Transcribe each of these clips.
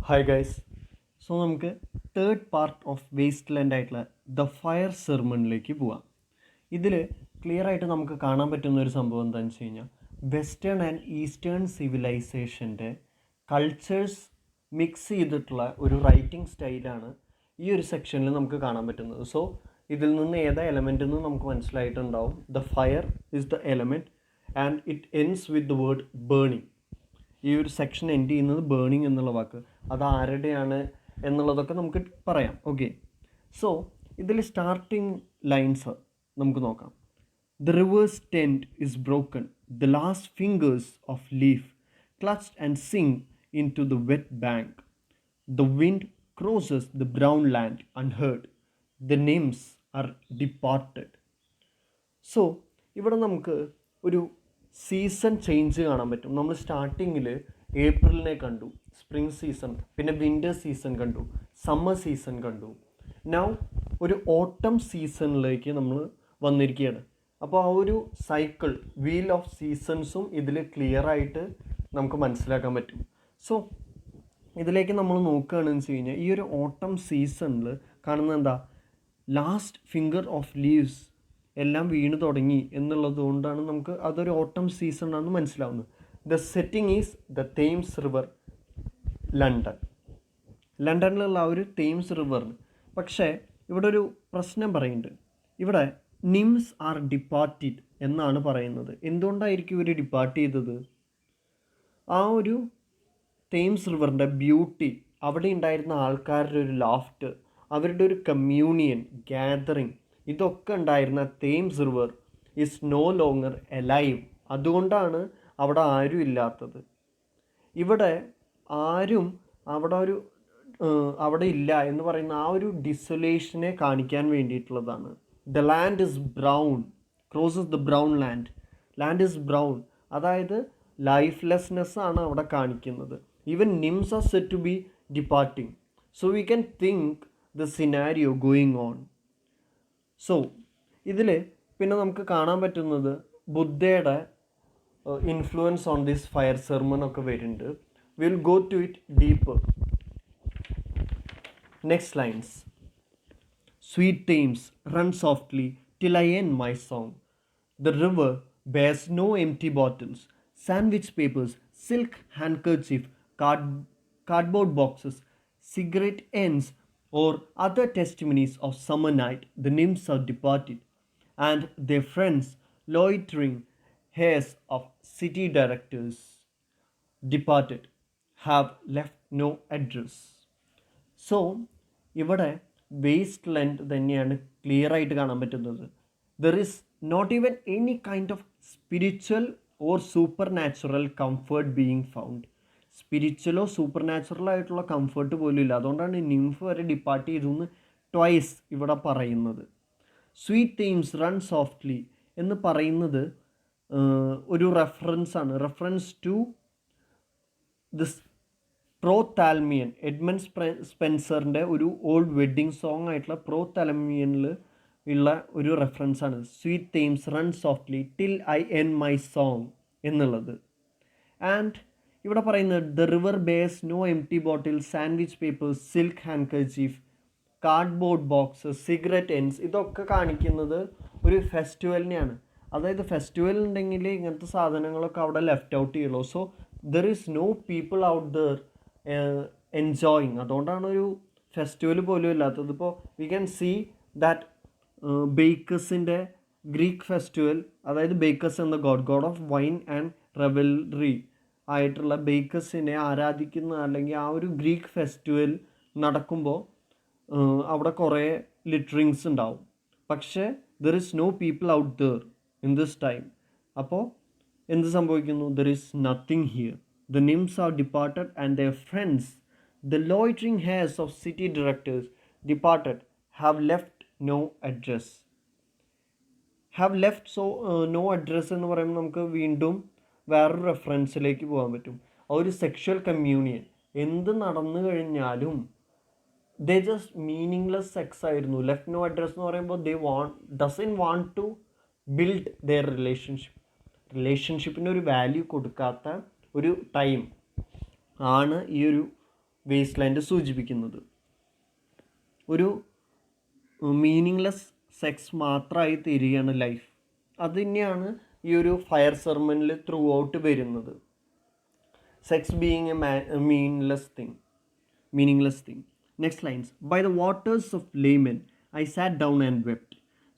Hi guys. So നമുക്ക് third part of waste land ആയിട്ടുള്ള the fire സെർമണിലേക്ക് പോവാം. ഇതിൽ ക്ലിയർ ആയിട്ട് നമുക്ക് കാണാൻ പറ്റുന്ന ഒരു സംഭവം എന്താണെന്ന് വെച്ച് കഴിഞ്ഞാൽ വെസ്റ്റേൺ ആൻഡ് ഈസ്റ്റേൺ സിവിലൈസേഷൻ്റെ കൾച്ചേഴ്സ് മിക്സ് ചെയ്തിട്ടുള്ള ഒരു റൈറ്റിംഗ് സ്റ്റൈലാണ് ഈ ഒരു സെക്ഷനിൽ നമുക്ക് കാണാൻ പറ്റുന്നത്. സോ ഇതിൽ നിന്ന് ഏതാ എലമെൻ്റ് എന്ന് നമുക്ക് മനസ്സിലായിട്ടുണ്ടാവും. The fire is the element and it ends with the word burning. ഈ ഒരു സെക്ഷൻ എൻഡ് ചെയ്യുന്നത് ബേണിംഗ് എന്നുള്ള വാക്ക്, അത് ആരുടെയാണ് എന്നുള്ളതൊക്കെ നമുക്ക് പറയാം. ഓക്കെ, സോ ഇതിൽ സ്റ്റാർട്ടിങ് ലൈൻസ് നമുക്ക് നോക്കാം. The river's tent is broken, the last fingers of leaf clutched and sink into the wet bank, the wind crosses the brown land unheard, the names are departed. So ഇവിടെ നമുക്ക് ഒരു season change കാണാൻ പറ്റും. നമ്മൾ സ്റ്റാർട്ടിങ്ങിൽ ഏപ്രിലിനെ കണ്ടു, spring season, പിന്നെ winter season കണ്ടു, സമ്മർ സീസൺ കണ്ടു. നൗ ഒരു ഓട്ടം സീസണിലേക്ക് നമ്മൾ വന്നിരിക്കുകയാണ്. അപ്പോൾ ആ ഒരു സൈക്കിൾ, വീൽ ഓഫ് സീസൺസും ഇതിൽ ക്ലിയർ ആയിട്ട് നമുക്ക് മനസ്സിലാക്കാൻ പറ്റും. സോ ഇതിലേക്ക് നമ്മൾ നോക്കുകയാണെന്ന് വെച്ച് കഴിഞ്ഞാൽ ഈ ഒരു ഓട്ടം സീസണിൽ കാണുന്നത് എന്താ, ലാസ്റ്റ് ഫിംഗർ ഓഫ് ലീവ്സ് എല്ലാം വീണ് തുടങ്ങി എന്നുള്ളത് കൊണ്ടാണ് നമുക്ക് അതൊരു ഓട്ടം സീസൺ ആണെന്ന് മനസ്സിലാവുന്നത്. The setting is the Thames river, ലണ്ടനിലുള്ള ആ ഒരു തേംസ് റിവറിന്. പക്ഷേ ഇവിടെ ഒരു പ്രശ്നം പറയുന്നുണ്ട്. ഇവിടെ നിംസ് ആർ ഡിപ്പാർട്ടഡ് എന്നാണ് പറയുന്നത്. എന്തുകൊണ്ടായിരിക്കും ഇവർ ഡിപ്പാർട്ട് ചെയ്തത്? ആ ഒരു തേംസ് റിവറിൻ്റെ ബ്യൂട്ടി, അവിടെ ഉണ്ടായിരുന്ന ആൾക്കാരുടെ ഒരു ലാഫ്റ്റ്, അവരുടെ ഒരു കമ്മ്യൂണിയൻ ഗ്യാതറിങ്, ഇതൊക്കെ ഉണ്ടായിരുന്ന Thames river is no longer alive. അതുകൊണ്ടാണ് അവിടെ ആരും ഇല്ലാത്തത്. ഇവിടെ ആരും അവിടെ ഇല്ല എന്ന് പറയുന്ന ആ ഒരു ഡിസൊലേഷനെ കാണിക്കാൻ വേണ്ടിയിട്ടുള്ളതാണ്. The land is brown, crosses the brown land is brown, അതായത് ലൈഫ്ലെസ്നെസ് ആണ് അവിടെ കാണിക്കുന്നത്. Even nymphs are set to be departing. So we can think the scenario going on. So ഇതിൽ പിന്നെ നമുക്ക് കാണാൻ പറ്റുന്നത് ബുദ്ധയുടെ influence on this fire sermon ഒക്കെ വരുന്നുണ്ട്. Will go to it deeper. Next lines. Sweet Thames run softly till I end my song. The river bears no empty bottles, sandwich papers, silk handkerchief, cardboard boxes, cigarette ends, or other testimonies of summer night. The nymphs are departed, and their friends, loitering heirs of city directors, departed, have left no address. So ഇവിടെ waste land തന്നെയാണ് clear ആയിട്ട് കാണാൻ പറ്റുന്നത്. There is not even any kind of spiritual or supernatural comfort being found. സ്പിരിച്വലോ supernatural ആയിട്ടുള്ള comfort പോലും ഇല്ല. അതുകൊണ്ടാണ് നിംഫ് വരെ ഡിപ്പാർട്ട് ചെയ്തു എന്ന് ട്വൈസ് ഇവിടെ പറയുന്നത്. സ്വീറ്റ് തേംസ് റൺ സോഫ്റ്റ്ലി എന്ന് പറയുന്നത് ഒരു reference to this prothalamion, Edmund സ്പെൻസറിൻ്റെ ഒരു ഓൾഡ് വെഡ്ഡിങ് സോങ് ആയിട്ടുള്ള പ്രോതാൽമിയനിൽ ഉള്ള ഒരു റെഫറൻസാണ് sweet Thames run softly till I end my song എന്നുള്ളത്. ആൻഡ് ഇവിടെ പറയുന്നത് the river bears no empty bottle, sandwich papers, silk handkerchief, cardboard box, cigarette ends, ഇതൊക്കെ കാണിക്കുന്നത് ഒരു ഫെസ്റ്റിവലിനെയാണ്. അതായത് ഫെസ്റ്റിവൽ ഉണ്ടെങ്കിൽ ഇങ്ങനത്തെ സാധനങ്ങളൊക്കെ അവിടെ ലെഫ്റ്റ് ഔട്ട് ചെയ്യുള്ളൂ. So there is no people out there enjoying. അതുകൊണ്ടാണ് ഒരു ഫെസ്റ്റിവൽ പോലും ഇല്ലാത്തത്. ഇപ്പോൾ വി ക്യാൻ സീ ദാറ്റ് ബേക്കേഴ്സിൻ്റെ ഗ്രീക്ക് ഫെസ്റ്റിവൽ, അതായത് ബേക്കേഴ്സ് എന്ന god of wine and revelry ആയിട്ടുള്ള ബേക്കേഴ്സിനെ ആരാധിക്കുന്ന അല്ലെങ്കിൽ ആ ഒരു ഗ്രീക്ക് ഫെസ്റ്റിവൽ നടക്കുമ്പോൾ അവിടെ കുറേ ലിറ്ററിങ്സ് ഉണ്ടാവും. പക്ഷേ there is no people out there in this time. അപ്പോൾ എന്ത് സംഭവിക്കുന്നു? There is nothing here. The nymphs are departed, and their friends, the loitering heirs of city directors, departed, have left no address. Have left no address എന്ന് പറയുമ്പോൾ നമുക്ക് വീണ്ടും വേറൊരു റെഫറൻസിലേക്ക് പോകാൻ പറ്റും. ആ ഒരു സെക്ഷൽ കമ്മ്യൂണിയൻ എന്ത് നടന്നു കഴിഞ്ഞാലും ദേ ജസ്റ്റ് മീനിങ്ലെസ് സെക്സ് ആയിരുന്നു. ലെഫ്റ്റ് നോ അഡ്രസ് എന്ന് പറയുമ്പോൾ they doesn't want to build their റിലേഷൻഷിപ്പിന് ഒരു വാല്യൂ കൊടുക്കാത്ത ഒരു ടൈം ആണ് ഈ ഒരു വേസ്റ്റ് ലാൻഡ് സൂചിപ്പിക്കുന്നത്. ഒരു മീനിങ്ലെസ് സെക്സ് മാത്രമായി തീരുകയാണ് ലൈഫ്. അത് തന്നെയാണ് ഈ ഒരു ഫയർ സെർമണിൽ ത്രൂ ഔട്ട് വരുന്നത്. Sex being A meaningless thing. Next lines. By the waters of Laman, I sat down and wept.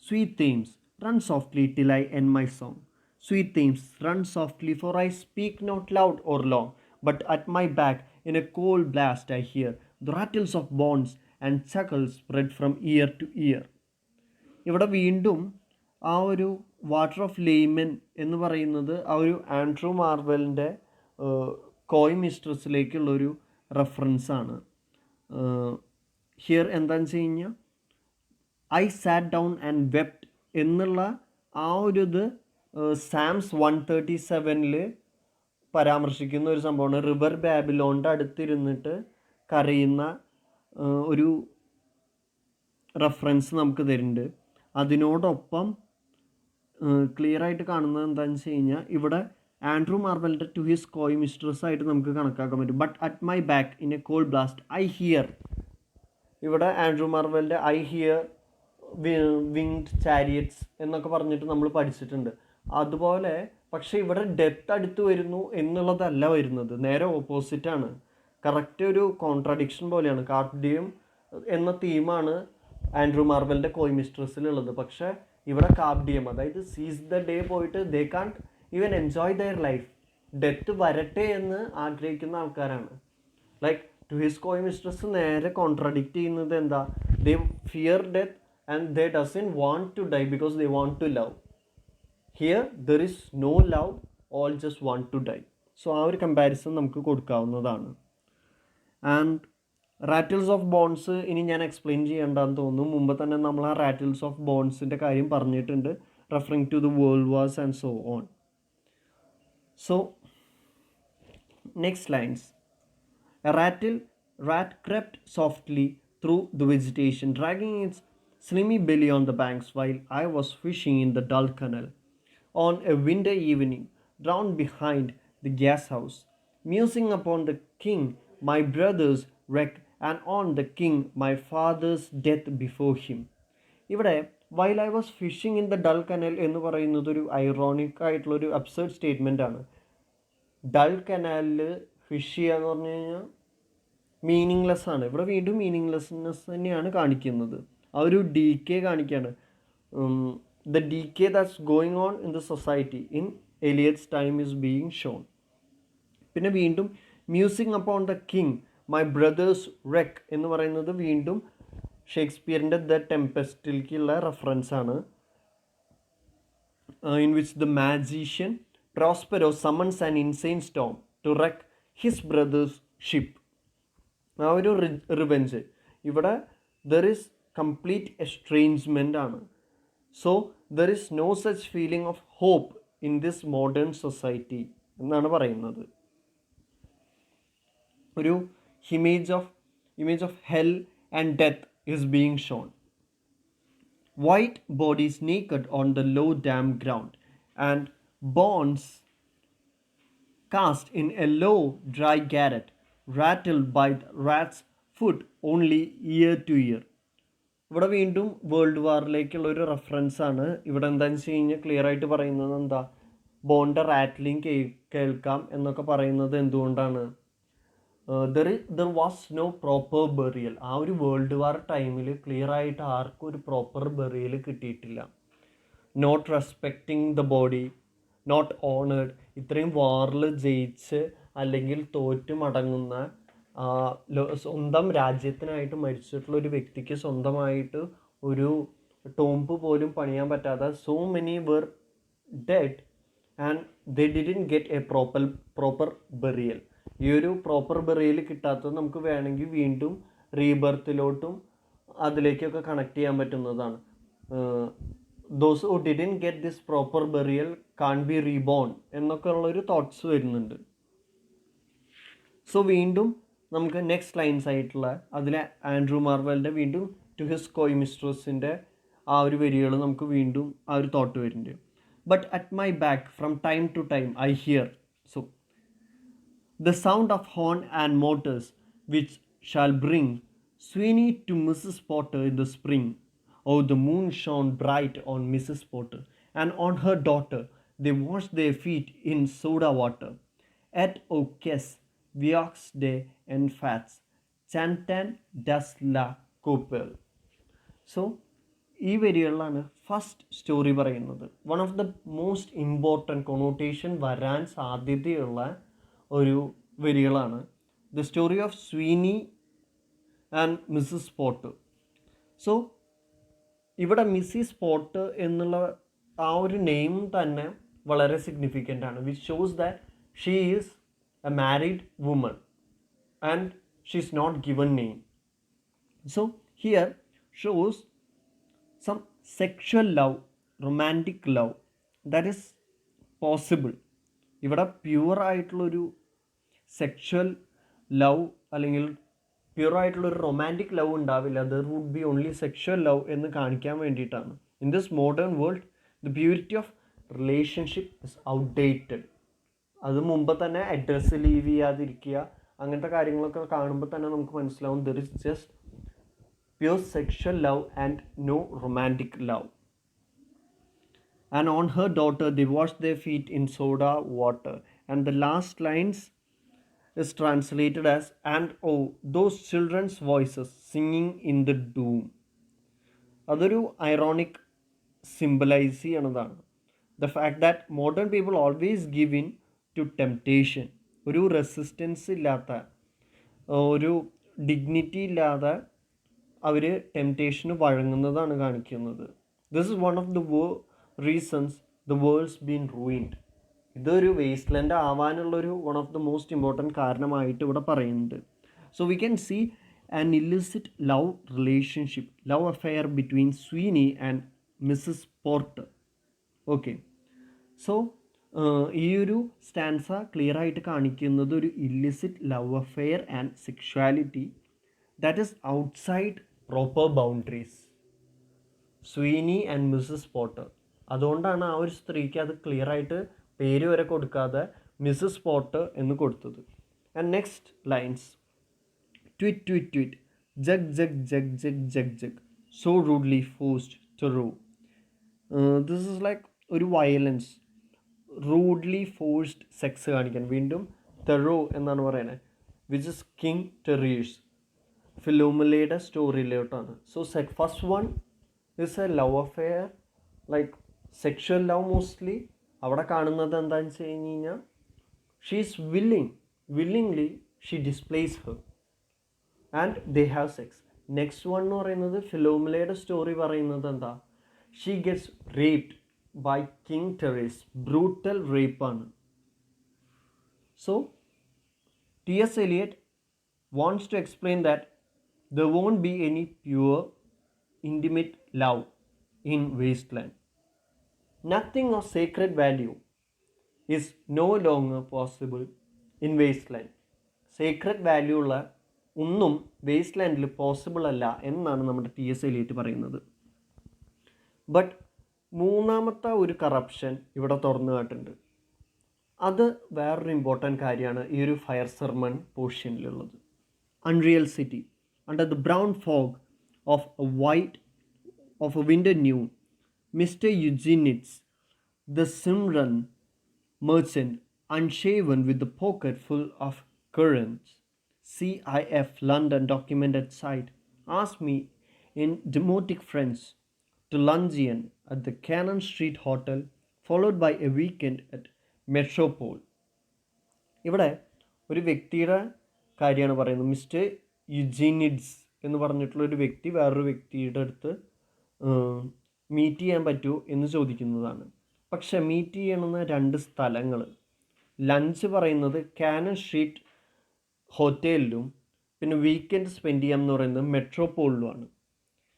Sweet Thames, run softly till I end my song. Sweet Thames, run softly, for I speak not loud or long, but at my back in a cold blast I hear the rattles of bonds and chuckles spread from ear to ear. ഇവിടെ വീണ്ടും ആ ഒരു water of ലെയ്മൻ എന്ന് പറയുന്നത് ആ ഒരു Andrew മാർവലിൻ്റെ കോയ് മിസ്ട്രസിലേക്കുള്ളൊരു റെഫറൻസാണ്. Here എന്താണെന്ന് വെച്ച് കഴിഞ്ഞാൽ I sat down and wept എന്നുള്ള ആ ഒരു ഇത് സാംസ് 137 പരാമർശിക്കുന്ന ഒരു സംഭവമാണ്. റിവർ ബാബിലോണിൻ്റെ അടുത്തിരുന്നിട്ട് കരയുന്ന ഒരു റെഫറൻസ് നമുക്ക് തരുന്നുണ്ട്. അതിനോടൊപ്പം ക്ലിയറായിട്ട് കാണുന്നത് എന്താണെന്ന് വെച്ച് കഴിഞ്ഞാൽ ഇവിടെ ആൻഡ്രൂ മാർവലിൻ്റെ ടു ഹിസ് കോയ് മിസ്ട്രസ് ആയിട്ട് നമുക്ക് കണക്കാക്കാൻ പറ്റും. But at my back in a cold blast I hear. ഇവിടെ ആൻഡ്രൂ മാർവലിൻ്റെ ഐ ഹിയർ വിങ്ഡ് ചാരിയറ്റ്സ് എന്നൊക്കെ പറഞ്ഞിട്ട് നമ്മൾ പഠിച്ചിട്ടുണ്ട്. അതുപോലെ പക്ഷേ ഇവിടെ ഡെത്ത് അടുത്ത് വരുന്നു എന്നുള്ളതല്ല വരുന്നത്, നേരെ ഓപ്പോസിറ്റാണ്. കറക്റ്റ് ഒരു കോൺട്രഡിക്ഷൻ പോലെയാണ്. കാർഡിയം എന്ന തീമാണ് ആൻഡ്രൂ മാർവലിൻ്റെ കോയ് മിസ്ട്രസിലുള്ളത്. പക്ഷേ ഇവിടെ കാർഡിയം, അതായത് സീസ് ദ ഡേ പോയിട്ട് they can't even enjoy their life. Death വരട്ടെ എന്ന് ആഗ്രഹിക്കുന്ന ആൾക്കാരാണ്. Like to his coy mistress നേരെ കോൺട്രഡിക്റ്റ് ചെയ്യുന്നത് എന്താ? They fear death and they doesn't want to die because they want to love. Here there is no love, all just want to die. So ആ ഒരു comparison നമുക്ക് കൊടുക്കാവുന്നതാണ്. And rattles of bones ഇനി ഞാൻ explain ചെയ്യേണ്ടെന്ന് തോന്നുന്നു. മുമ്പ് തന്നെ നമ്മൾ ആ റാറ്റിൽസ് ഓഫ് ബോൺസിൻ്റെ കാര്യം പറഞ്ഞിട്ടുണ്ട്, referring to the world wars and so on. So, next lines. A rat crept softly through the vegetation, dragging its slimy belly on the banks while I was fishing in the dull canal. On a winter evening, drowned behind the gas house, musing upon the king, my brother's wreck, and on the king, my father's death before him. ഇവിടെ while I was fishing in the dull canal എന്ന് പറയുന്നത് ഒരു ironic ആയിട്ടുള്ളൊരു absurd statement ആണ്. Dull കനാലിൽ fish ചെയ്യുക എന്ന് പറഞ്ഞു കഴിഞ്ഞാൽ മീനിങ്ലെസ് ആണ്. ഇവിടെ വീണ്ടും മീനിങ്ലെസ്നെസ് തന്നെയാണ് കാണിക്കുന്നത്. ആ ഒരു ഡീക്കേ കാണിക്കുകയാണ്. The decay that's going on in the society in Eliot's time is being shown. പിന്നെ വീണ്ടും music upon the king my brother's wreck എന്ന് പറയുന്നത് വീണ്ടും ഷേക്സ്പിയറിൻ്റെ ദ ടെമ്പസ്റ്റിലേക്കുള്ള റെഫറൻസാണ്. In which the magician Prospero summons an insane storm to wreck his brother's ship. ആ ഒരു റിവെഞ്ച് ഇവിടെ ദർ ഇസ് കംപ്ലീറ്റ് എസ്ട്രേഞ്ച്മെൻ്റ് ആണ്. So there is no such feeling of hope in this modern society എന്നാണ് പറയുന്നത്. ഒരു image of hell and death is being shown. White bodies naked on the low damp ground and bones cast in a low dry garret, rattled by the rat's foot only year to year. ഇവിടെ വീണ്ടും world വാറിലേക്കുള്ള ഒരു reference ആണ്. ഇവിടെ എന്താണെന്ന് വെച്ച് കഴിഞ്ഞാൽ clear ആയിട്ട് പറയുന്നത് എന്താ, ബോണിൻ്റെ റാറ്റ്ലിംഗ് കേൾക്കാം എന്നൊക്കെ പറയുന്നത് എന്തുകൊണ്ടാണ്? There was no proper burial. ആ ഒരു വേൾഡ് വാർ ടൈമിൽ ക്ലിയർ ആയിട്ട് ആർക്കും ഒരു പ്രോപ്പർ ബെറിയൽ കിട്ടിയിട്ടില്ല. Not respecting the body, not honoured. ഇത്രയും വാറിൽ ജയിച്ച് അല്ലെങ്കിൽ തോറ്റു മടങ്ങുന്ന സ്വന്തം രാജ്യത്തിനായിട്ട് മരിച്ചിട്ടുള്ള ഒരു വ്യക്തിക്ക് സ്വന്തമായിട്ട് ഒരു ടോംബ് പോലും പണിയാൻ പറ്റാതെ so many were dead and they didn't get a proper burial. ഈ ഒരു പ്രോപ്പർ ബെറിയൽ കിട്ടാത്തത് നമുക്ക് വേണമെങ്കിൽ വീണ്ടും റീബർത്തിലോട്ടും അതിലേക്കൊക്കെ കണക്ട് ചെയ്യാൻ പറ്റുന്നതാണ്. Those who didn't get this proper burial can be reborn എന്നൊക്കെ ഉള്ളൊരു തോട്ട്സ് വരുന്നുണ്ട്. സോ വീണ്ടും നമുക്ക് നെക്സ്റ്റ് ലൈൻസ് ആയിട്ടുള്ള അതിലെ ആൻഡ്രൂ മാർവലിൻ്റെ വീണ്ടും ടു ഹിസ് കോയ് മിസ്ട്രസിൻ്റെ ആ ഒരു വരികൾ നമുക്ക് വീണ്ടും ആ ഒരു തോട്ട് വരുന്നുണ്ട്. But at my back from time to time I hear. So the sound of horn and motors, which shall bring Sweeney to Mrs. Potter in the spring. Oh, the moon shone bright on Mrs. Potter and on her daughter. They washed their feet in soda water. Et oces viox de enfats, chantan das la couple. So ഈ വരികളിലാണ് first story പറയുന്നത്. One of the most important connotation വരാൻ സാധ്യതയുള്ള ഒരു വരികളാണ് the story of Sweeney and Mrs Porter. So ഇവിടെ Mrs Porter എന്നുള്ള ആ ഒരു നെയിം തന്നെ വളരെ സിഗ്നിഫിക്കൻ്റ് ആണ്, which shows that she is a married woman and she is not given name. So here shows some sexual love, romantic love that is possible. ഇവിടെ pure ആയിട്ടുള്ളൊരു sexual love അല്ലെങ്കിൽ pure ആയിട്ടുള്ളൊരു romantic love ഉണ്ടാവില്ല. There would be only sexual love എന്ന് കാണിക്കാൻ വേണ്ടിയിട്ടാണ്. In this modern world the purity of relationship is outdated. അത് മുമ്പ് തന്നെ അഡ്രസ്സ് ലീവ് ചെയ്യാതിരിക്കുക, അങ്ങനത്തെ കാര്യങ്ങളൊക്കെ കാണുമ്പോൾ തന്നെ നമുക്ക് മനസ്സിലാവും there is just pure sexual love and no romantic love. And on her daughter they washed their feet in soda water. And the last lines is translated as, and oh, those children's voices singing in the doom. അതൊരു ironic symbolize ചെയ്യണതാണ്. The fact that modern people always give in to temptation. ഒരു resistance ഇല്ലാത്ത, ഒരു dignity ഇല്ലാതെ അവർ ടെംപ്റ്റേഷന് വഴങ്ങുന്നതാണ് കാണിക്കുന്നത്. This is one of the reasons the world's been ruined. ഇതൊരു വേസ്റ്റ് ലാൻഡ് ആവാനുള്ളൊരു one of the most important കാരണമായിട്ട് ഇവിടെ പറയുന്നുണ്ട്. So we can see an illicit love relationship, love affair between Sweeney and Mrs Porter. Okay, so ഈ ഒരു stanza clear ആയിട്ട് കാണിക്കുന്നത് ഒരു illicit love affair and sexuality that is outside proper boundaries. Sweeney and Mrs Potter. അതുകൊണ്ടാണ് ആ ഒരു സ്ത്രീക്ക് അത് ക്ലിയർ ആയിട്ട് പേര് വരെ കൊടുക്കാതെ മിസ്സിസ് പോട്ടർ എന്ന് കൊടുത്തത്. And next lines, twit twit twit jug jug jug jug jug jug so rudely forced Tereu. This is like ഒരു വയലൻസ്, റൂഡ്ലി ഫോഴ്സ്ഡ് സെക്സ് കാണിക്കാൻ. വീണ്ടും തെറോ എന്നാണ് പറയുന്നത്, വിച്ച് ഇസ് കിങ് ടെറീഴ്സ്, ഫിലോമിലയുടെ സ്റ്റോറിയിലോട്ടാണ്. So first one is a love affair, like sexual love mostly. അവിടെ കാണുന്നത് എന്താണെന്ന് വെച്ച് കഴിഞ്ഞ് കഴിഞ്ഞാൽ she is willingly she displace her and they have sex. Next one എന്ന് പറയുന്നത് ഫിലോമിലയുടെ സ്റ്റോറി പറയുന്നത് എന്താ, she gets raped by king Tereus. Brutal റേപ്പാണ്. So T.S. Eliot wants to explain that there won't be any pure, intimate love in Wasteland. Nothing of sacred value is no longer possible in Wasteland. Secret value ഉള്ള ഒന്നും വേസ്റ്റ്ലാൻഡിൽ possible അല്ല എന്നാണ് നമ്മുടെ T.S. Eliot പറയുന്നത്. But മൂന്നാമത്തെ ഒരു corruption ഇവിടെ തുറന്നു കാട്ടുണ്ട്. അത് വേറൊരു ഇമ്പോർട്ടൻറ്റ് കാര്യമാണ് ഈ ഒരു ഫയർ സെർമൺ പോർഷനിലുള്ളത്. Unreal city under the brown fog of a winter noon, Mr. Eugenides, the Simran merchant, unshaven with the pocket full of currants, CIF London document at sight, asked me in demotic French to luncheon at the Cannon Street Hotel, followed by a weekend at Metropole. ഇവിടെ ഒരു വ്യക്തിയുടെ കാര്യമാണ് പറയുന്നത്. Mister യുജീനിഡ്സ് എന്ന് പറഞ്ഞിട്ടുള്ളൊരു വ്യക്തി വേറൊരു വ്യക്തിയുടെ അടുത്ത് മീറ്റ് ചെയ്യാൻ പറ്റുമോ എന്ന് ചോദിക്കുന്നതാണ്. പക്ഷെ മീറ്റ് ചെയ്യണമെന്ന രണ്ട് സ്ഥലങ്ങൾ, ലഞ്ച് പറയുന്നത് കാനൺ സ്ട്രീറ്റ് ഹോട്ടലിലും പിന്നെ വീക്കെൻഡ് സ്പെൻഡ് ചെയ്യാം എന്ന് പറയുന്നത് മെട്രോപോളിലുമാണ്.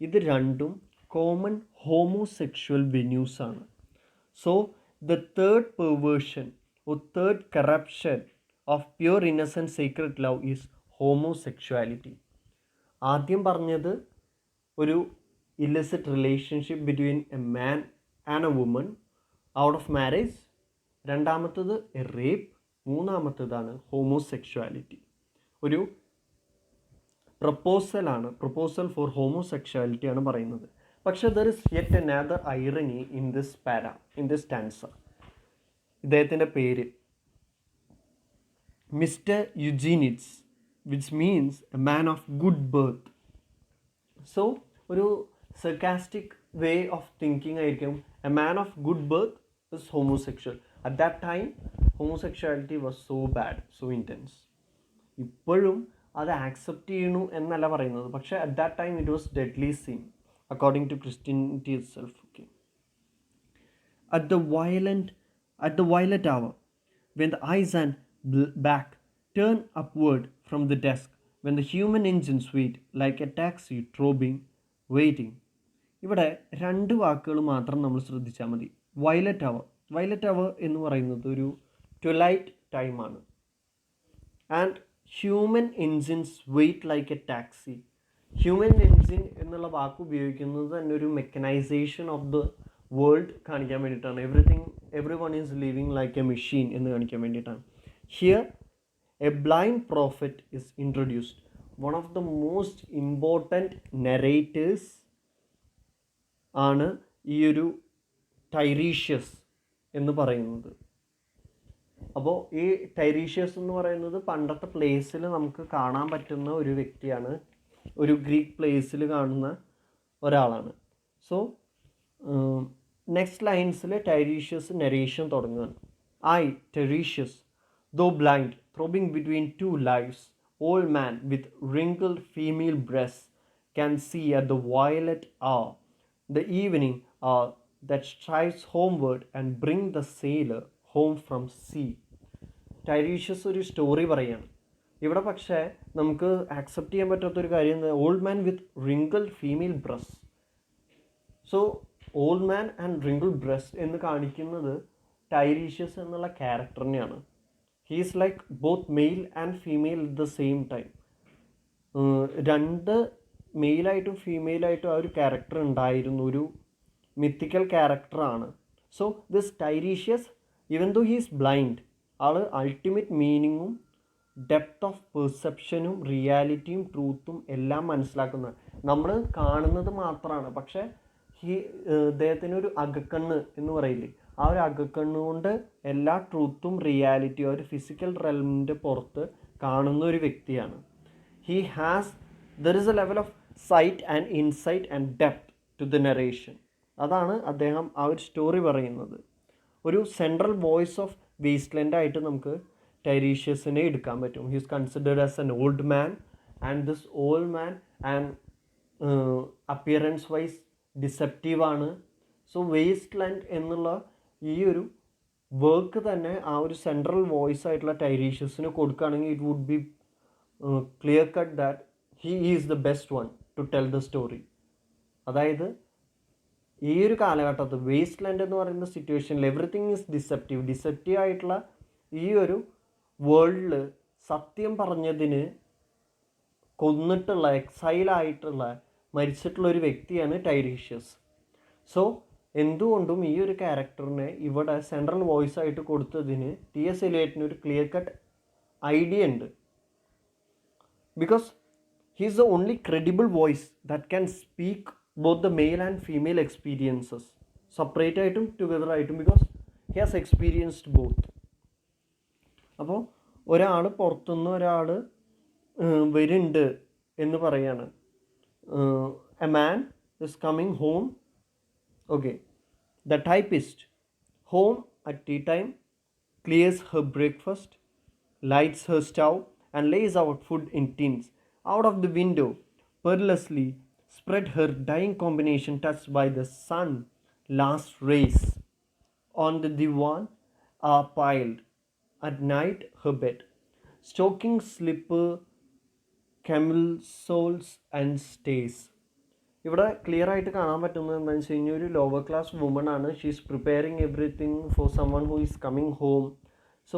ഇത് രണ്ടും കോമൺ ഹോമോസെക്ഷൽ വെന്യൂസാണ്. So the third perversion or third corruption of pure innocent sacred love is homosexuality. ആദ്യം പറഞ്ഞത് ഒരു illicit relationship between a man and a woman out of marriage. രണ്ടാമത്തത് എ റേപ്പ്. മൂന്നാമത്തതാണ് ഹോമോസെക്ഷുവാലിറ്റി. ഒരു പ്രപ്പോസൽ ഫോർ ഹോമോസെക്ഷുവാലിറ്റി ആണ് പറയുന്നത്. പക്ഷേ there is yet another irony in this stanza. ഇദ്ദേഹത്തിൻ്റെ പേര് Mister Eugenides, which means a man of good birth. So ഒരു sarcastic way of thinking ആയിരിക്കും. A man of good birth is homosexual. At that time homosexuality was so bad, so intense. ഇപ്പോഴും അത് accept ചെയ്യണു എന്നല്ല പറയുന്നത്, പക്ഷേ at that time it was deadly sin according to Christianity itself. Okay. At the violet hour, when the eyes and back turn upward from the desk, when the human engines wait like a taxi waiting. ഇവിടെ 2 വാക്കുകൾ മാത്രം നമ്മൾ ശ്രദ്ധിച്ചാൽ മതി. Violet അവർ എന്ന് പറയുന്നത് ഒരു twilight ടൈമാണ്. And human engines wait like a taxi. Human engine എന്നുള്ള വാക്ക് ഉപയോഗിക്കുന്നത് തന്നെ ഒരു മെക്കനൈസേഷൻ ഓഫ് ദ വേൾഡ് കാണിക്കാൻ വേണ്ടിയിട്ടാണ്. Every one is living like A machine എന്ന് കാണിക്കാൻ വേണ്ടിയിട്ടാണ്. Here A blind prophet is introduced. One of the most important narrator's ആണ് ഈ ഒരു ടൈറീഷ്യസ് എന്ന് പറയുന്നത്. അപ്പോൾ ഈ ടൈറീഷ്യസ് എന്ന് പറയുന്നത് പണ്ടത്തെ പ്ലേസിൽ നമുക്ക് കാണാൻ പറ്റുന്ന ഒരു വ്യക്തിയാണ്, ഒരു ഗ്രീക്ക് പ്ലേസിൽ കാണുന്ന ഒരാളാണ്. സോ നെക്സ്റ്റ് ലൈൻസിൽ ടൈറീഷ്യസ് നരേഷൻ തുടങ്ങുകയാണ്. I Tiresias, though blind, throbbing between 2 lives, old man with wrinkled female breasts, can see at the violet hour, the evening hour that strives homeward and bring the sailor home from sea. ടൈറീഷ്യസ് ഒരു story പറയുകയാണ് ഇവിടെ. പക്ഷേ നമുക്ക് accept ചെയ്യാൻ പറ്റാത്തൊരു കാര്യം, old man with wrinkled female breast. So old man and wrinkled breast എന്ന് കാണിക്കുന്നത് ടൈറീഷ്യസ് എന്നുള്ള ക്യാരക്ടറിനെയാണ്. He is like both male and female at the same time. 2 മെയിലായിട്ടും ഫീമെയിലായിട്ടും ആ ഒരു ക്യാരക്ടർ ഉണ്ടായിരുന്നു, ഒരു മിത്തിക്കൽ ക്യാരക്ടറാണ്. So this Tiresias, even though he is blind, all ultimate മീനിങ്ങും ഡെപ്ത് ഓഫ് പെർസെപ്ഷനും റിയാലിറ്റിയും ട്രൂത്തും എല്ലാം മനസ്സിലാക്കുന്ന, നമ്മൾ കാണുന്നത് മാത്രമാണ്. പക്ഷേ അദ്ദേഹത്തിനൊരു അകക്കണ്ണ് എന്ന് പറയില്ലേ, ആ ഒരു അകക്കണ്ണ് കൊണ്ട് എല്ലാ ട്രൂത്തും റിയാലിറ്റിയും ഒരു ഫിസിക്കൽ റെൽമിൻ്റെ പുറത്ത് കാണുന്ന ഒരു വ്യക്തിയാണ്. There is a level of sight and insight and depth to the narration. അതാണ് അദ്ദേഹം ആ ഒരു സ്റ്റോറി പറയുന്നത്. ഒരു സെൻട്രൽ വോയിസ് ഓഫ് വേസ്റ്റ്ലാൻഡായിട്ട് നമുക്ക് ടൈറീഷ്യസിനെ എടുക്കാൻ പറ്റും. He is considered as an old man, and this old man and appearance wise ഡിസെപ്റ്റീവാണ്. സോ വേസ്റ്റ് ലാൻഡ് എന്നുള്ള ഈ ഒരു വർക്ക് തന്നെ ആ ഒരു സെൻട്രൽ വോയിസ് ആയിട്ടുള്ള ടൈറീഷ്യസിന് കൊടുക്കുകയാണെങ്കിൽ it would be clear cut that he is the best one to tell the story. അതായത് ഈ ഒരു കാലഘട്ടത്ത് വേസ്റ്റ് ലാൻഡ് എന്ന് പറയുന്ന സിറ്റുവേഷനിൽ എവറിത്തിങ് ഈസ് ഡിസെപ്റ്റീവ് ആയിട്ടുള്ള ഈ ഒരു വേൾഡിൽ സത്യം പറഞ്ഞതിന് കൊന്നിട്ടുള്ള, എക്സൈലായിട്ടുള്ള, മരിച്ചിട്ടുള്ള ഒരു വ്യക്തിയാണ് ടൈറീഷ്യസ്. സോ എന്തുകൊണ്ടും ഈ ഒരു ക്യാരക്ടറിനെ ഇവിടെ സെൻട്രൽ വോയിസ് ആയിട്ട് കൊടുത്തതിന് ടി.എസ്. എലിയറ്റിന് ഒരു ക്ലിയർ കട്ട് ഐഡിയ ഉണ്ട്. Because he is the only credible voice that can speak both the male and female experiences separate ആയിട്ടും ടുഗദർ ആയിട്ടും, because he has experienced both. അപ്പോൾ ഒരാൾ പുറത്തുനിന്ന് ഒരാൾ വരുന്നുണ്ട് എന്ന് പറയാണ്. A man is coming home. Okay, the typist home at tea time, clears her breakfast, lights her stove and lays out food in tins. Out of the window, perilously spread her dying combination touched by the sun last rays. On the divan are piled at night her bed, stocking slipper, camel soles and stays. ഇവിടെ ക്ലിയർ ആയിട്ട് കാണാൻ പറ്റുന്നത് എന്താണെന്ന് വെച്ച് കഴിഞ്ഞാൽ ഒരു lower class woman ആണ്. She is preparing everything for someone who is coming home. So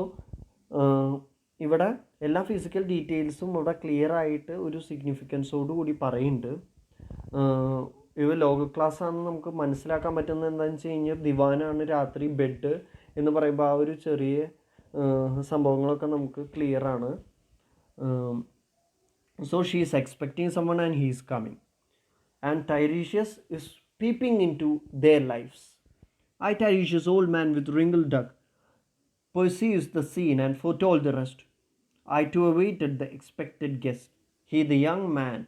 ഇവിടെ എല്ലാ ഫിസിക്കൽ ഡീറ്റെയിൽസും ഇവിടെ ക്ലിയർ ആയിട്ട് ഒരു സിഗ്നിഫിക്കൻസോട് കൂടി പറയുന്നുണ്ട്. ഇവ ലോവർ ക്ലാസ് ആണെന്ന് നമുക്ക് മനസ്സിലാക്കാൻ പറ്റുന്നത് എന്താണെന്ന് വെച്ച് കഴിഞ്ഞാൽ ദിവാനാണ്, രാത്രി ബെഡ് എന്ന് പറയുമ്പോൾ ആ ഒരു ചെറിയ സംഭവങ്ങളൊക്കെ നമുക്ക് ക്ലിയറാണ്. So she is expecting someone and he is coming. And Tiresias is peeping into their lives. I, Tiresias, old man with wrinkled duck, perceives the scene and foretold the rest. I too awaited the expected guest. He, the young man,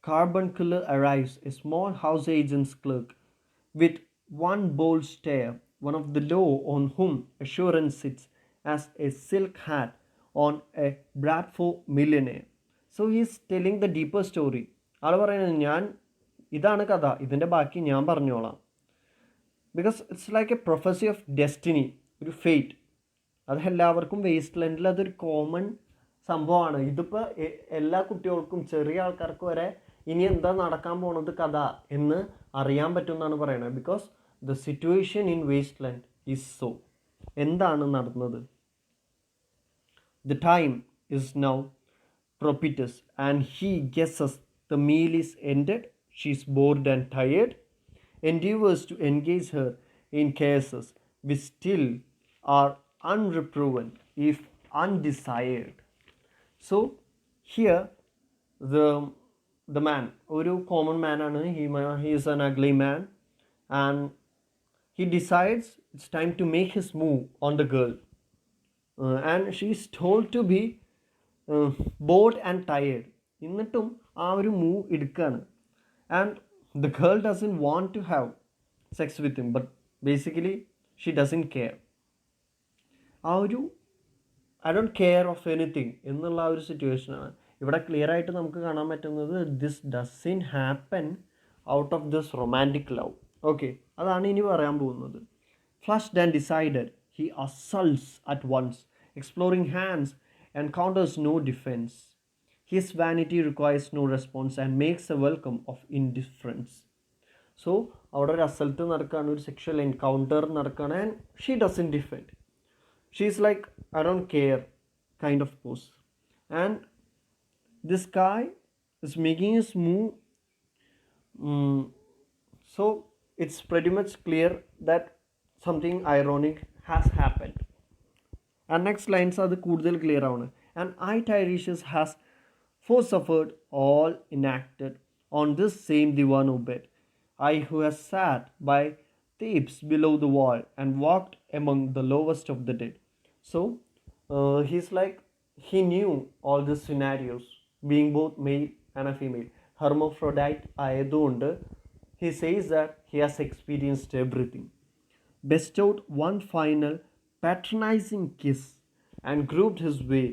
carbuncular, arrives, a small house agent's clerk, with one bold stare, one of the law on whom assurance sits, as a silk hat on a Bradford millionaire. So he is telling the deeper story. ആൾ പറയുന്നത് ഞാൻ ഇതാണ് കഥ, ഇതിൻ്റെ ബാക്കി ഞാൻ പറഞ്ഞോളാം. Because it's like A prophecy of destiny, ഒരു fate. അത് എല്ലാവർക്കും വേസ്റ്റ് ലാൻഡിൽ അതൊരു കോമൺ സംഭവമാണ്. ഇതിപ്പോൾ എല്ലാ കുട്ടികൾക്കും ചെറിയ ആൾക്കാർക്ക് വരെ ഇനി എന്താ നടക്കാൻ പോണത് കഥ എന്ന് അറിയാൻ പറ്റും എന്നാണ് പറയുന്നത്. Because the situation in waste land is so. എന്താണ് നടന്നത്? The time is now propitious, and he guesses the meal is ended. She is bored and tired, endeavors to engage her in cases which still are unreproven if undesired. So here the man, ഒരു common man ആണ്, he is an ugly man, and he decides it's time to make his move on the girl. And she is told to be bored and tired. എന്നിട്ടും ആ ഒരു move എടുക്കുകയാണ്. And the girl doesn't want to have sex with him, but basically she doesn't care. ആ ഒരു I don't care of anything എന്നുള്ള ആ ഒരു സിറ്റുവേഷനാണ് ഇവിടെ ക്ലിയർ ആയിട്ട് നമുക്ക് കാണാൻ പറ്റുന്നത്. This dozen happen out of this romantic love. Okay, അതാണ് ഇനി പറയാൻ പോകുന്നത്. Flushed and decided, he assaults at once, exploring hands, encounters no defense. His vanity requires no response and makes a welcome of indifference. So അവിടെ ഒരു assault നടക്കുകയാണ്, ഒരു sexual encounter നടക്കുകയാണ്, and she doesn't defend. She is like I don't care kind of pose. And this guy is making his move. So it's pretty much clear that something ironic has happened. And next lines are the കൂടുതൽ clear ആണ്. And I, Tiresias, has forsuffered all enacted on this same divan bed. I who has sat by Thebes below the wall and walked among the lowest of the dead. So he's like, he knew all these scenarios, being both male and a female, hermaphrodite ആയതുകൊണ്ട് he says that he has experienced everything, bestowed one final patronizing kiss, and groped his way,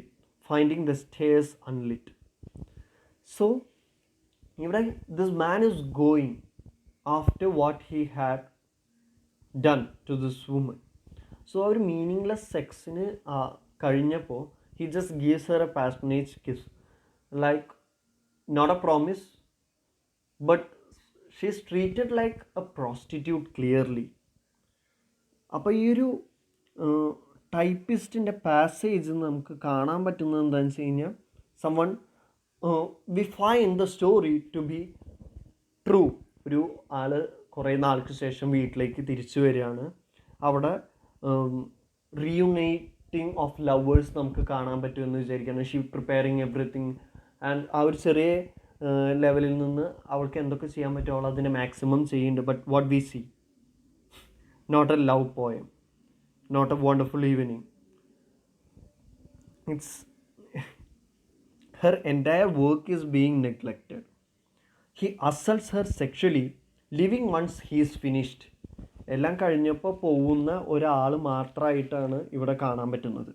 finding the stairs unlit. So ഇവിടെ this man is going after what he had done to this woman. So ആ ഒരു meaningless സെക്സിന് കഴിഞ്ഞപ്പോൾ he just gives her a patronage kiss, like not a promise, but she's treated like a prostitute clearly. അപ്പോൾ ഈ ഒരു ടൈപ്പിസ്റ്റിൻ്റെ passage നമുക്ക് കാണാൻ പറ്റുന്നത് എന്താണെന്ന് വെച്ച് കഴിഞ്ഞാൽ, someone we find the story to be true. ഒരു ആൾ കുറേ നാൾക്ക് ശേഷം വീട്ടിലേക്ക് തിരിച്ചു വരികയാണ്. അവിടെ റീയുണൈറ്റിംഗ് ഓഫ് ലവേഴ്സ് നമുക്ക് കാണാൻ പറ്റുമെന്ന് വിചാരിക്കുകയാണ്. ഷീ പ്രിപ്പയറിങ് എവറിത്തിങ്, ആൻഡ് ആ ഒരു ചെറിയ ലെവലിൽ നിന്ന് അവൾക്ക് എന്തൊക്കെ ചെയ്യാൻ പറ്റുമോ അവൾ അതിനെ മാക്സിമം ചെയ്യുന്നുണ്ട്. But what we see, not a love poem, not a wonderful evening. It's her entire work is being neglected. He assaults her sexually, leaving once he is finished. എല്ലാം കഴിഞ്ഞപ്പോൾ പോകുന്ന ഒരാൾ മാത്രമായിട്ടാണ് ഇവിടെ കാണാൻ പറ്റുന്നത്.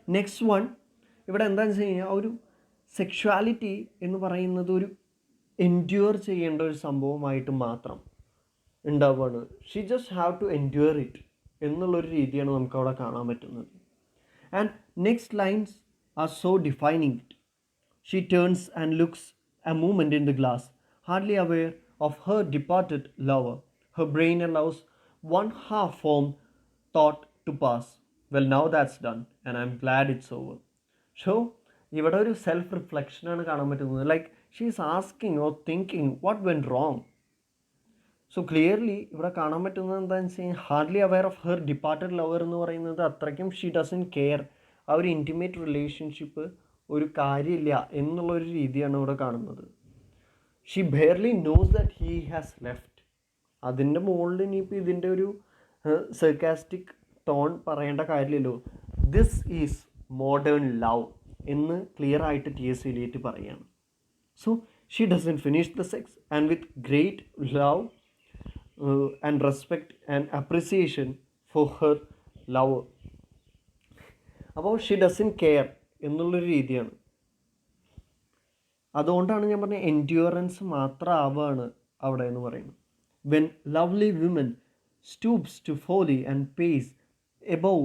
നെക്സ്റ്റ് വൺ, ഇവിടെ എന്താണെന്ന് വെച്ച് കഴിഞ്ഞാൽ ഒരു സെക്ഷുവാലിറ്റി എന്ന് പറയുന്നത് ഒരു എൻഡ്യൂർ ചെയ്യേണ്ട ഒരു സംഭവമായിട്ട് മാത്രം ഉണ്ടാവുകയാണ്. She just have to endure it എന്നുള്ളൊരു രീതിയാണ് നമുക്ക് അവിടെ കാണാൻ പറ്റുന്നത്. And next lines are so defining it. She turns and looks a moment in the glass, hardly aware of her departed lover. Her brain allows one half form thought to pass. Well now that's done and I'm glad it's over. So ഇവിടെ ഒരു self റിഫ്ലക്ഷനാണ് കാണാൻ പറ്റുന്നത്. Like she is asking or thinking what went wrong. So clearly ഇവിടെ കാണാൻ പറ്റുന്നത് എന്താണെന്ന് വെച്ച് കഴിഞ്ഞാൽ, hardly aware of her departed lover എന്ന് പറയുന്നത് അത്രയ്ക്കും ഷീ ഡസൻ കെയർ. ആ ഒരു ഇൻറ്റിമേറ്റ് റിലേഷൻഷിപ്പ് ഒരു കാര്യമില്ല എന്നുള്ളൊരു രീതിയാണ് ഇവിടെ കാണുന്നത്. She barely knows that he has left. അതിൻ്റെ മുകളിൽ ഇനിയിപ്പോൾ ഇതിൻ്റെ ഒരു സർക്കാസ്റ്റിക് ടോൺ പറയേണ്ട കാര്യമില്ലല്ലോ. ദിസ് ഈസ് മോഡേൺ ലവ് എന്ന് ക്ലിയർ ആയിട്ട് ടി.എസ്. എലിയറ്റ് പറയുകയാണ്. So she doesn't finish the sex and with great love and respect and appreciation for her love. അപ്പോൾ ഷീ ഡസൻ കെയർ എന്നുള്ളൊരു രീതിയാണ്. അതുകൊണ്ടാണ് ഞാൻ പറഞ്ഞ എൻഡ്യൂറൻസ് മാത്രം ആവുകയാണ് അവിടെ എന്ന് പറയുന്നത്. When lovely women stoops to folly and pays above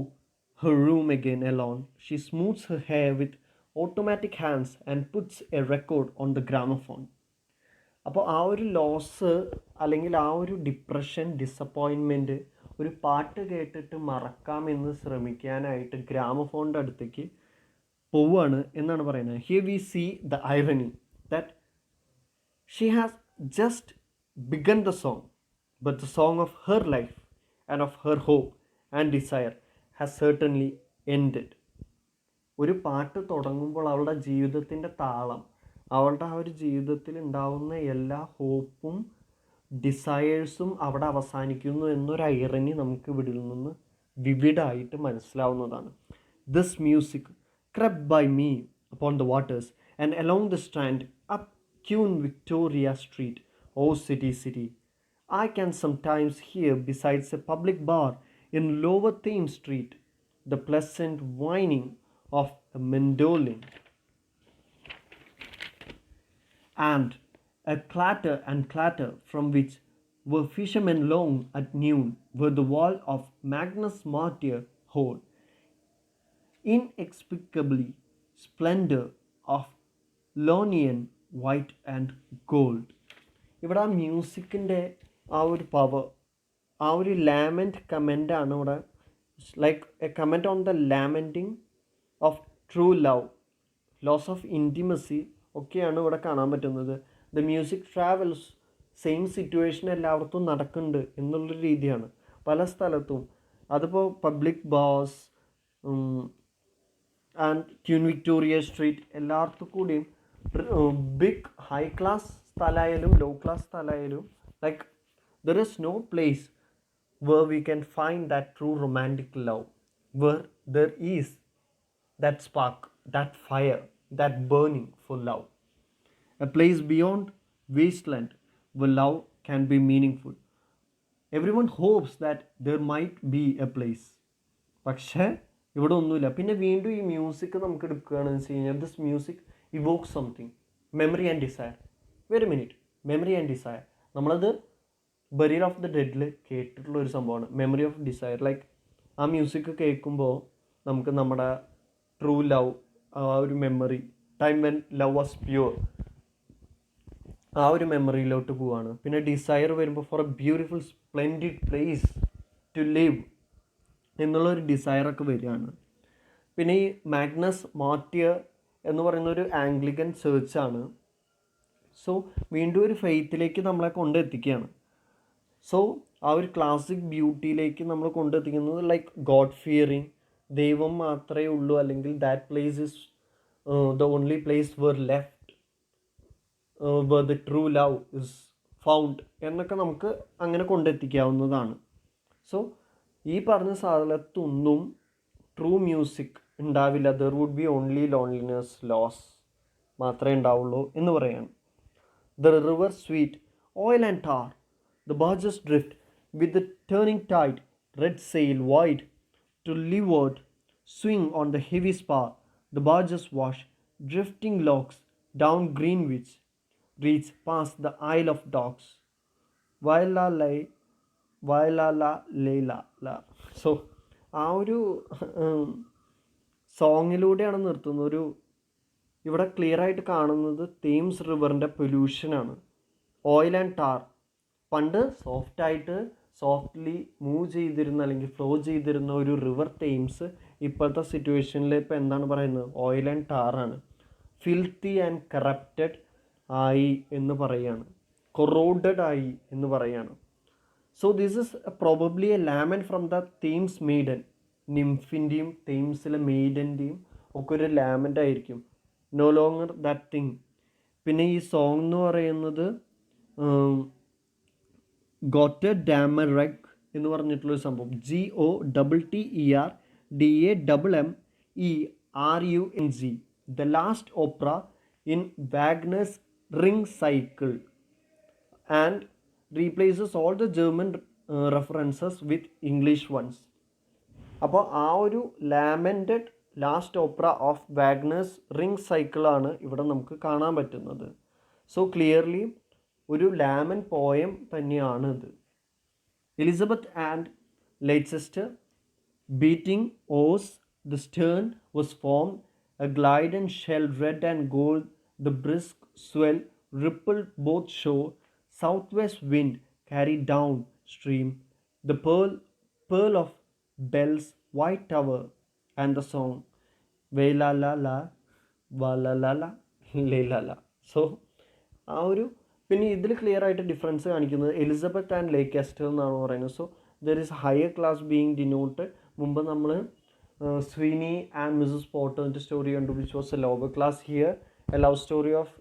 her room again alone, she smooths her hair with automatic hands and puts a record on the gramophone. അപ്പോൾ ആ ഒരു ലോസ് അല്ലെങ്കിൽ ആ ഒരു ഡിപ്രഷൻ, ഡിസപ്പോയിൻമെൻറ്റ് ഒരു പാട്ട് കേട്ടിട്ട് മറക്കാമെന്ന് ശ്രമിക്കാനായിട്ട് ഗ്രാമഫോണിൻ്റെ അടുത്തേക്ക് പോവുകയാണ് എന്നാണ് പറയുന്നത്. Here we see the irony that she has just begun the song, but the song of her life and of her hope and desire has certainly ended. ഒരു പാട്ട് തുടങ്ങുമ്പോൾ അവളുടെ ജീവിതത്തിൻ്റെ താളം, അവളുടെ ആ ഒരു ജീവിതത്തിൽ ഉണ്ടാവുന്ന എല്ലാ ഹോപ്പും ഡിസയേഴ്സും അവിടെ അവസാനിക്കുന്നു എന്നൊരു ഐറണി നമുക്ക് ഇവിടെ നിന്ന് വിവിഡായിട്ട് മനസ്സിലാവുന്നതാണ്. This music crept by me upon the waters and along the strand up Queen Victoria Street. Oh city, city, I can sometimes hear besides a public bar in Lower Thames Street the pleasant whining of a mandolin and a clatter from which were fishermen long at noon were the wall of Magnus Martyr Hall, inexplicably splendor of Ionian white and gold. ഇവിടെ ആ മ്യൂസിക്കിൻ്റെ ആ ഒരു power, ആ ഒരു lament കമൻ്റാണ് ഇവിടെ, like a comment on the lamenting of true love, loss of intimacy ഒക്കെയാണ് ഇവിടെ കാണാൻ പറ്റുന്നത്. The music travels, same situation എല്ലായിടത്തും നടക്കുന്നുണ്ട് എന്നുള്ളൊരു രീതിയാണ് പല സ്ഥലത്തും. അതിപ്പോൾ public bars and Queen Victoria Street എല്ലായിടത്തും കൂടിയും ബിഗ് ഹൈ ക്ലാസ് സ്ഥലമായാലും ലോ ക്ലാസ് സ്ഥലമായാലും, like there is no place where we can find that true romantic love, where there is that spark, that fire, that burning for love. A place beyond wasteland where love can be meaningful. Everyone hopes that there might be a place. പക്ഷേ ഇവിടെ ഒന്നുമില്ല. പിന്നെ വീണ്ടും ഈ music നമുക്ക് എടുക്കുകയാണെന്ന് വെച്ച് കഴിഞ്ഞാൽ this music evokes something, memory and desire. Very minute, memory and desire നമ്മളത് ബറിയൽ ഓഫ് ദ ഡെഡിൽ കേട്ടിട്ടുള്ള ഒരു സംഭവമാണ്. മെമ്മറി ഓഫ് ഡിസയർ, ലൈക്ക് ആ മ്യൂസിക് കേൾക്കുമ്പോൾ നമുക്ക് നമ്മുടെ ട്രൂ ലവ്, ആ ഒരു memory, time when love was pure, ആ ഒരു മെമ്മറിയിലോട്ട് പോവാണ്. പിന്നെ ഡിസയർ വരുമ്പോൾ for a beautiful splendid place to live എന്നുള്ളൊരു ഡിസയറൊക്കെ വരികയാണ്. പിന്നെ ഈ മാഗ്നസ് മാർട്ടിയർ എന്ന് പറയുന്ന ഒരു ആംഗ്ലിക്കൻ ചേർച്ചാണ്. സോ വീണ്ടും ഒരു ഫെയ്ത്തിലേക്ക് നമ്മളെ കൊണ്ടെത്തിക്കുകയാണ്. സോ ആ ഒരു ക്ലാസിക് ബ്യൂട്ടിയിലേക്ക് നമ്മൾ കൊണ്ടെത്തിക്കുന്നത് ലൈക്ക് ഗോഡ് ഫിയറിങ്, ദൈവം മാത്രമേ ഉള്ളൂ, അല്ലെങ്കിൽ that place is the only place where left where the true love is found എന്നൊക്കെ നമുക്ക് അങ്ങനെ കൊണ്ടെത്തിക്കാവുന്നതാണ്. സോ ഈ പറഞ്ഞ സ്ഥലത്തൊന്നും ട്രൂ മ്യൂസിക് ഉണ്ടാവില്ല. There would be only loneliness, loss മാത്രമേ ഉണ്ടാവുള്ളൂ എന്ന് പറയാണ്. The river sweet, oil and tar, the barges drift with the turning tide, red sail wide to leeward, swing on the heavy spar, the barges wash, drifting logs down Greenwich, reach past the Isle of Dogs, Waila Leila la. So ആ ഒരു സോങ്ങിലൂടെയാണ് നിർത്തുന്നത്. ഒരു ഇവിടെ ക്ലിയർ ആയിട്ട് കാണുന്നത് Thames റിവറിൻ്റെ പൊല്യൂഷനാണ്. Oil and tar, പണ്ട് softly move ചെയ്തിരുന്ന അല്ലെങ്കിൽ ഫ്ലോ ചെയ്തിരുന്ന ഒരു റിവർ തേംസ് ഇപ്പോഴത്തെ സിറ്റുവേഷനിൽ ഇപ്പോൾ എന്താണ് പറയുന്നത്? ഓയിൽ ആൻഡ് ടാറാണ്. ഫിൽത്തി ആൻഡ് കറപ്റ്റഡ് ആയി എന്ന് പറയുകയാണ്, കൊറോഡഡ് ആയി എന്ന് പറയുകയാണ്. So this is probably a lament from the Thames maiden. നിംഫിൻ്റെയും തേംസിലെ മെയ്ഡൻ്റെയും ഒക്കെ ഒരു ലാമൻ്റ് ആയിരിക്കും. No longer that thing. പിന്നെ ഈ സോങ് എന്ന് പറയുന്നത് ഗോട്ട് ഡാമറെക് എന്ന് പറഞ്ഞിട്ടുള്ളൊരു സംഭവം, GOTTERDAMMERUNG, the last opera in Wagner's ring cycle and replaces all the German references with English ones. അപ്പോൾ ആ ഒരു lamented last opera of Wagner's ring സൈക്കിളാണ് ഇവിടെ നമുക്ക് കാണാൻ പറ്റുന്നത്. സോ ക്ലിയർലി ഒരു ലാമൻ പോയം തന്നെയാണ് ഇത്. Elizabeth and Leicester beating oars, the stern was formed, a glide and shell red and gold, the brisk swell rippled both shore, southwest wind carried down stream, the pearl of bells white tower, and the song Vela la la Vala la la Lela la. So ആ ഒരു പിന്നെ ഇതിൽ clear ആയിട്ട് difference കാണിക്കുന്നത് Elizabeth and Leicester എന്നാണ് പറയുന്നത്. So there is higher class being denoted. മുമ്പ് നമ്മൾ സ്വീനി ആൻഡ് മിസസ് പോട്ടറിൻ്റെ സ്റ്റോറി കണ്ടു, which was a lower class. Here a love story of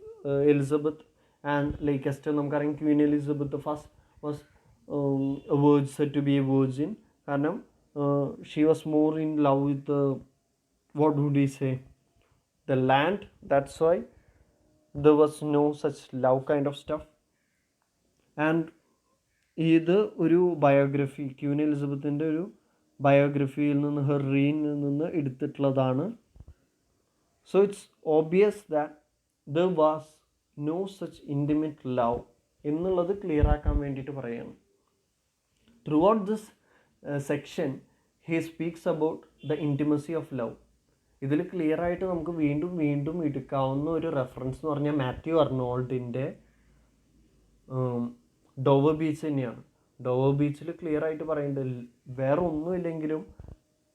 Elizabeth and Leicester. നമുക്കറിയാം Queen Elizabeth first was said to be a virgin, കാരണം she was more in love with what would you say the land. That's why there was no such love kind of stuff. And ഇത് ഒരു biography, Queen എലിസബത്തിൻ്റെ ഒരു ബയോഗ്രഫിയിൽ നിന്ന്, her റീനിൽ നിന്ന് എടുത്തിട്ടുള്ളതാണ്. So it's obvious that there was no such intimate love എന്നുള്ളത് clear ആക്കാൻ വേണ്ടിയിട്ട് പറയുകയാണ്. Throughout this section he speaks about the intimacy of love. ഇതിൽ ക്ലിയർ ആയിട്ട് നമുക്ക് വീണ്ടും വീണ്ടും എടുക്കാവുന്ന ഒരു റെഫറൻസ് എന്ന് പറഞ്ഞാൽ മാത്യു അർണോൾഡിൻ്റെ ഡോവർ ബീച്ച് തന്നെയാണ്. ഡോവർ ബീച്ചിൽ ക്ലിയർ ആയിട്ട് പറയുന്നത് വേറെ ഒന്നുമില്ലെങ്കിലും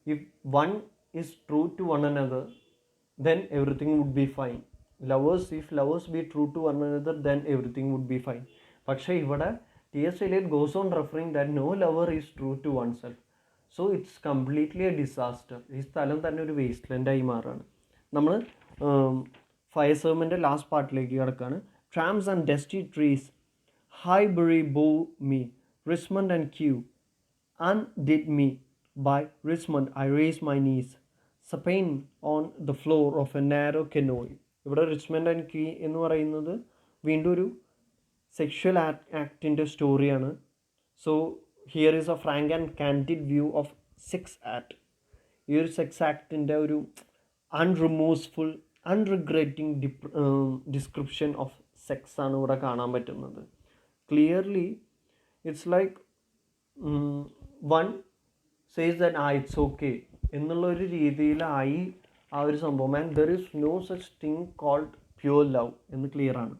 if one is true to one another then everything would be fine. If lovers be true to one another then everything would be fine. പക്ഷേ ഇവിടെ T.S. Eliot goes on referring that no lover is true to oneself. So it's completely A disaster. ഈ സ്ഥലം തന്നെ ഒരു waste ലാൻഡായി മാറാണ്. നമ്മൾ fire സെർമൻ്റെ last പാർട്ടിലേക്ക് കിടക്കുകയാണ്. Trams and dusty trees Highbury bore me Richmond and Kew undid me by Richmond I raise my knees supine on the floor of a narrow canoe. ഇവിടെ Richmond and Kew എന്ന് പറയുന്നത് വീണ്ടും ഒരു sexual ആക്ടിൻ്റെ സ്റ്റോറിയാണ്. So here is a frank and candid view of sex act. ഈ ഒരു sex ആക്ടിൻ്റെ ഒരു unremorseful unregretting description of sex ആണ് ഇവിടെ കാണാൻ പറ്റുന്നത്. Clearly it's like one says that it's okay എന്നുള്ളൊരു രീതിയിലായി ആ ഒരു സംഭവം. And there is no such thing called pure love എന്ന് ക്ലിയർ ആണ്.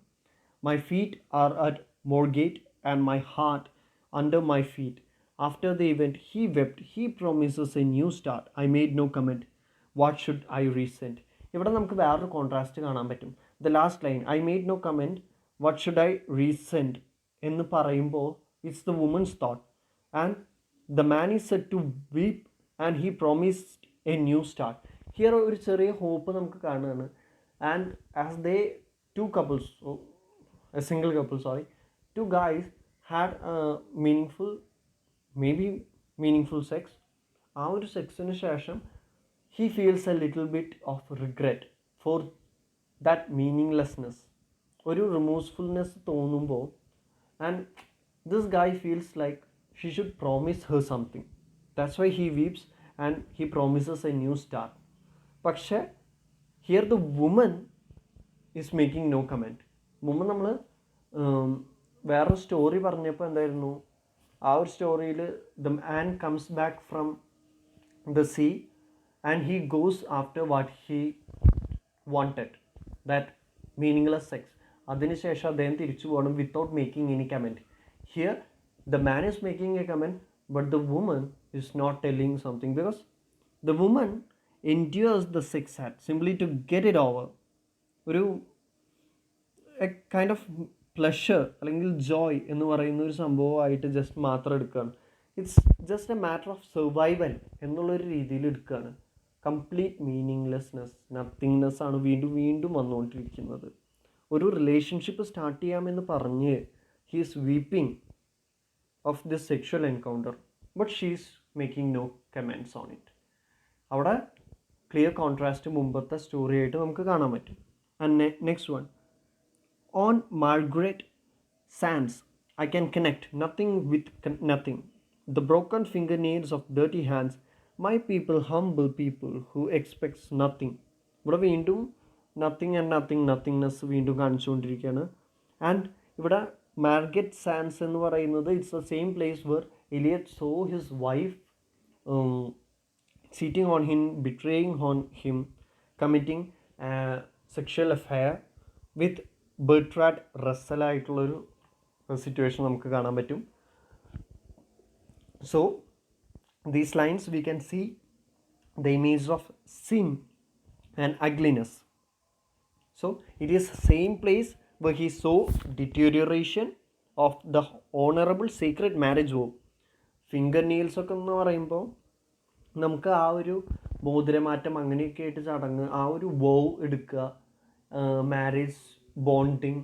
My feet are at Margate and my heart under my feet. After the event, he wept. He promises a new start. I made no comment. What should I resent? ഇവിടെ നമുക്ക് വേറൊരു contrast കാണാൻ പറ്റും. The last line I made no comment what should I resent എന്ന് പറയുമ്പോൾ it's the woman's thought and the man is said to weep and he promised a new start. Here ഒരു ചെറിയ hope നമുക്ക് കാണുകയാണ്. And as they two couples, a single couple sorry, two guys had a meaningful sex. ആ ഒരു സെക്സിന് ശേഷം he feels a little bit of regret for that meaninglessness. ഒരു റിമോഴ്സ്ഫുൾനെസ് തോന്നുമ്പോൾ and this guy feels like she should promise her something. That's why he weeps and he promises a new start. പക്ഷേ here the woman is making no comment. മുമ്പ് നമ്മൾ വേറൊരു story പറഞ്ഞപ്പോൾ എന്തായിരുന്നു, ആ ഒരു സ്റ്റോറിയിൽ the man comes back from the sea and he goes after what he wanted, that meaningless sex. അതിനുശേഷം അദ്ദേഹം തിരിച്ചു പോകണം without making any comment. Here the man is making a comment but the woman is not telling something because the woman endures the sex act simply to get it over. ഒരു A kind of pleasure അല്ലെങ്കിൽ ജോയ് എന്ന് പറയുന്ന ഒരു സംഭവമായിട്ട് just മാത്രം എടുക്കുകയാണ്. It's just A matter of survival എന്നുള്ളൊരു രീതിയിൽ എടുക്കുകയാണ്. കംപ്ലീറ്റ് മീനിങ്ലെസ്നെസ്, നത്തിങ്നെസ് ആണ് വീണ്ടും വീണ്ടും വന്നുകൊണ്ടിരിക്കുന്നത്. ഒരു റിലേഷൻഷിപ്പ് സ്റ്റാർട്ട് ചെയ്യാമെന്ന് പറഞ്ഞ് he is weeping of this sexual encounter, but she is making no comments on it. അവിടെ ക്ലിയർ കോൺട്രാസ്റ്റ് മുമ്പത്തെ സ്റ്റോറി ആയിട്ട് നമുക്ക് കാണാൻ പറ്റും. And next one, on Margate Sands I can connect nothing with nothing. The broken fingernails of dirty hands, my people, humble people who expects nothing. ഇവിടെ വീണ്ടും nothing and nothing, nothingness വീണ്ടും കാണിച്ചുകൊണ്ടിരിക്കുകയാണ്. And ഇവിടെ Margate Sands എന്ന് പറയുന്നത് it's the same place where Eliot saw his wife cheating on him, betraying on him, committing sexual affair with Bertrand Russell ആയിട്ടുള്ളൊരു situation നമുക്ക് കാണാൻ പറ്റും. So these lines we can see the image of sin and ugliness. So it is same place where he saw deterioration of the honorable sacred marriage vow. Finger nails ഒക്കെ എന്ന് പറയുമ്പോൾ നമുക്ക് ആ ഒരു മോതിരമാറ്റം അങ്ങനെയൊക്കെ ആയിട്ട് ചടങ്ങ്, ആ ഒരു വോ എടുക്കുക, മാരേജ് ബോണ്ടിങ്,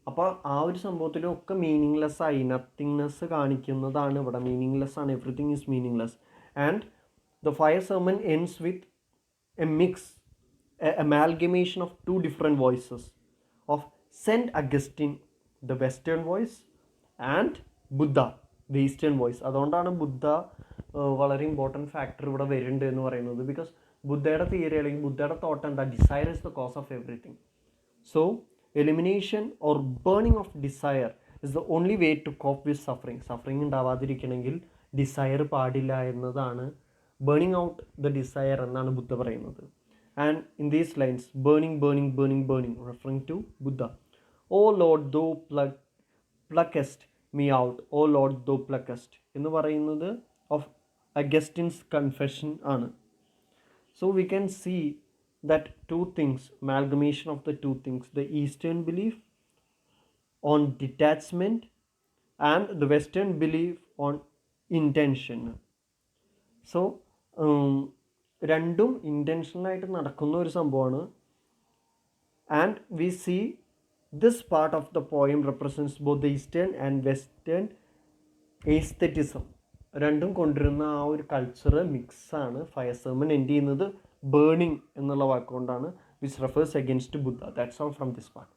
അപ്പോൾ ആ ഒരു സംഭവത്തിലൊക്കെ മീനിങ്ലെസ് ആയി, നത്തിങ്നെസ് കാണിക്കുന്നതാണ് ഇവിടെ. മീനിങ്ലെസ് ആണ്, everything is meaningless. And the fire sermon ends with a mix, amalgamation of two different voices of Saint Augustine, the western voice, and Buddha, the eastern voice. അതുകൊണ്ടാണ് ബുദ്ധ വളരെ important factor ഇവിടെ വരുന്നുണ്ട് എന്ന് പറയുന്നത്. Because ബുദ്ധയുടെ theory അല്ലെങ്കിൽ ബുദ്ധയുടെ thought എന്താ, desire is the cause of everything. So elimination or burning of desire is the only way to cope with suffering. Suffering ഉണ്ടാവാതിരിക്കണമെങ്കിൽ ഡിസയർ പാടില്ല എന്നതാണ്, ബേണിംഗ് ഔട്ട് ദ ഡിസയർ എന്നാണ് ബുദ്ധ പറയുന്നത്. And in these lines, burning, burning, burning, burning, referring to Buddha. O Lord, thou pluckest me out. O Lord, thou pluckest. എന്ന് പറയുന്നത് of Augustine's confession ആണ്. So we can see that two things, amalgamation of the two things, the Eastern belief on detachment and the Western belief on intention. So രണ്ടും ഇൻറ്റൻഷനായിട്ട് നടക്കുന്ന ഒരു സംഭവമാണ്. And we see this part of the poem represents both the eastern and western aestheticism. രണ്ടും കൊണ്ടുവരുന്ന ആ ഒരു culture മിക്സാണ്. Fire sermon end ചെയ്യുന്നത് ബേണിംഗ് എന്നുള്ള വാക്കുകൊണ്ടാണ്, which refers against Buddha. That's all from this part.